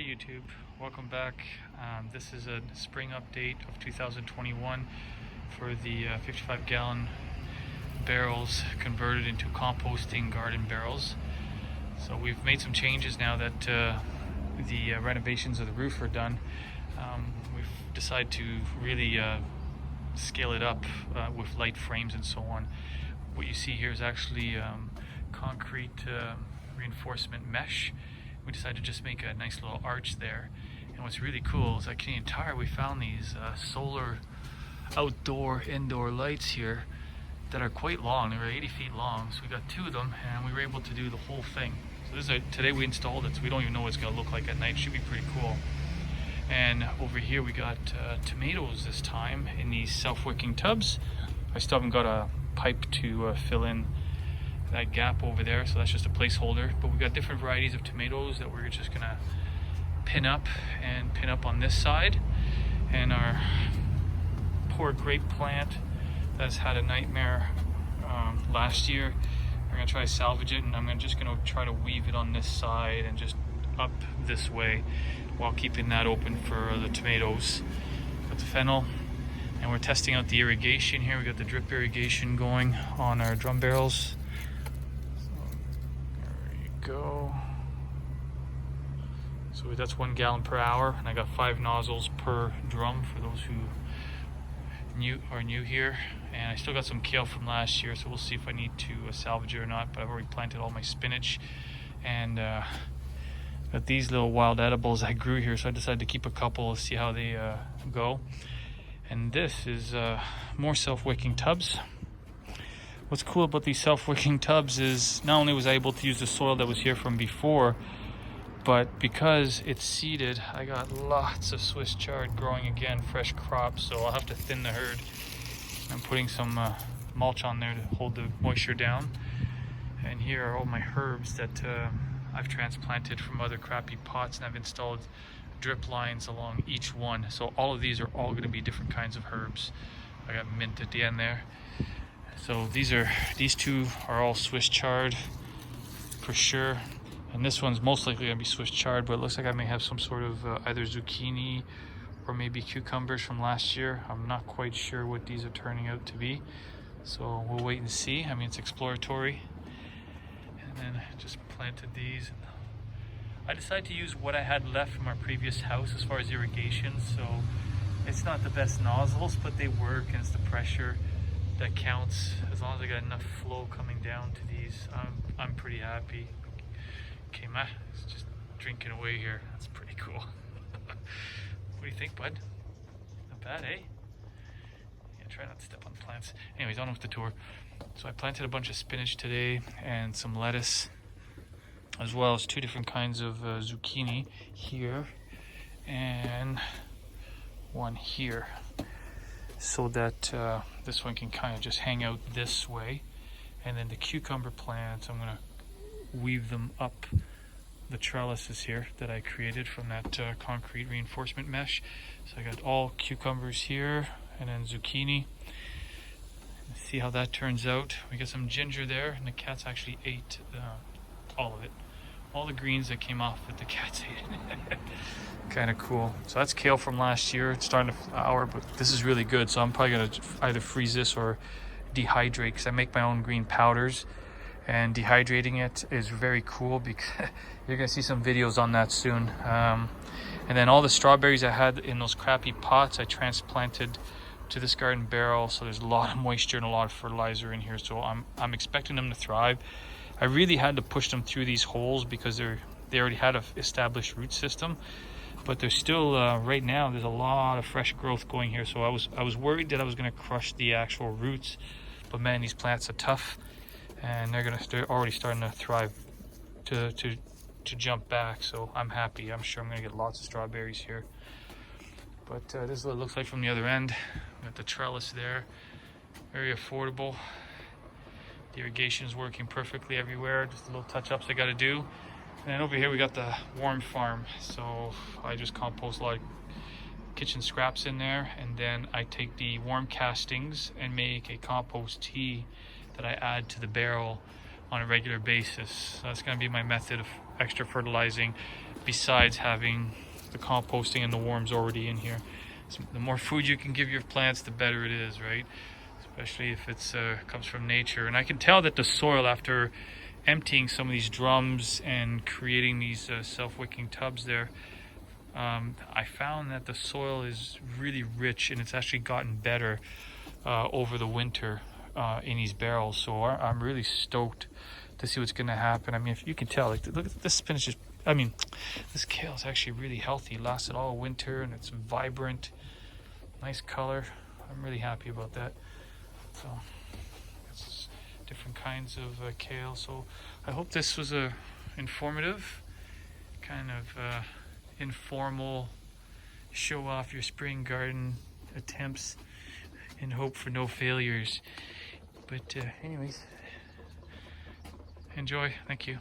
YouTube, welcome back. This is a spring update of 2021 for the 55 gallon barrels converted into composting garden barrels. So we've made some changes now that the renovations of the roof are done. We've decided to really scale it up with light frames and so on. What you see here is actually concrete reinforcement mesh. We decided to just make a nice little arch there. And what's really cool is at Canadian Tire we found these solar outdoor indoor lights here that are quite long. They're 80 feet long, so we got two of them and we were able to do the whole thing. So this is today we installed it, so we don't even know what it's going to look like at night. It should be pretty cool. And over here we got tomatoes this time in these self-wicking tubs. I still haven't got a pipe to fill in that gap over there, so that's just a placeholder. But we got different varieties of tomatoes that we're just gonna pin up on this side. And our poor grape plant that's had a nightmare last year, we're gonna try to salvage it, and I'm just gonna try to weave it on this side and just up this way while keeping that open for the tomatoes. Got the fennel, and we're testing out the irrigation here. We got the drip irrigation going on our drum barrels. Go. So that's 1 gallon per hour, and I got 5 nozzles per drum for those who are new here. And I still got some kale from last year, so we'll see if I need to salvage it or not. But I've already planted all my spinach, and got these little wild edibles I grew here, so I decided to keep a couple to see how they go. And this is more self-wicking tubs. What's cool about these self-wicking tubs is not only was I able to use the soil that was here from before, but because it's seeded, I got lots of Swiss chard growing again, fresh crops, so I'll have to thin the herd. I'm putting some mulch on there to hold the moisture down. And here are all my herbs that I've transplanted from other crappy pots, and I've installed drip lines along each one. So all of these are all going to be different kinds of herbs. I got mint at the end there. So these two are all Swiss chard for sure, and this one's most likely gonna be Swiss chard, but it looks like I may have some sort of either zucchini or maybe cucumbers from last year. I'm not quite sure what these are turning out to be, so we'll wait and see. I mean, it's exploratory. And then I just planted these. I decided to use what I had left from our previous house as far as irrigation, so it's not the best nozzles, but they work, and it's the pressure that counts. As long as I got enough flow coming down to these, I'm pretty happy. Okay, it's just drinking away here. That's pretty cool. What do you think, bud? Not bad, eh? Yeah, try not to step on plants. Anyways, on with the tour. So I planted a bunch of spinach today and some lettuce, as well as 2 different kinds of zucchini here and one here, so that this one can kind of just hang out this way. And then the cucumber plants, I'm going to weave them up the trellises here that I created from that concrete reinforcement mesh. So I got all cucumbers here, and then zucchini. Let's see how that turns out. We got some ginger there, and the cats actually ate all of it. All the greens that came off it, the cats ate it. Kind of cool. So that's kale from last year. It's starting to flower, but this is really good. So I'm probably going to either freeze this or dehydrate, because I make my own green powders. And dehydrating it is very cool, because you're going to see some videos on that soon. And then all the strawberries I had in those crappy pots, I transplanted to this garden barrel. So there's a lot of moisture and a lot of fertilizer in here. So I'm expecting them to thrive. I really had to push them through these holes because they already had an established root system. But there's still right now there's a lot of fresh growth going here, so I was worried that I was going to crush the actual roots. But man, these plants are tough, and they're already starting to thrive to jump back. So I'm happy. I'm sure I'm going to get lots of strawberries here. But this is what it looks like from the other end. Got the trellis there, very affordable. The irrigation is working perfectly everywhere. Just a little touch-ups I got to do. And then over here we got the worm farm. So I just compost a lot of kitchen scraps in there, and then I take the worm castings and make a compost tea that I add to the barrel on a regular basis. So that's going to be my method of extra fertilizing. besides having the composting and the worms already in here. So the more food you can give your plants, the better it is, right? Especially if it's comes from nature. And I can tell that the soil, after emptying some of these drums and creating these self-wicking tubs there, I found that the soil is really rich, and it's actually gotten better over the winter in these barrels. So I'm really stoked to see what's going to happen. I mean, if you can tell, like, look at this spinach. This kale is actually really healthy. It lasted all winter, and it's vibrant, nice color. I'm really happy about that. So it's different kinds of kale. So I hope this was a informative, kind of informal show off your spring garden attempts and hope for no failures. But anyways, enjoy. Thank you.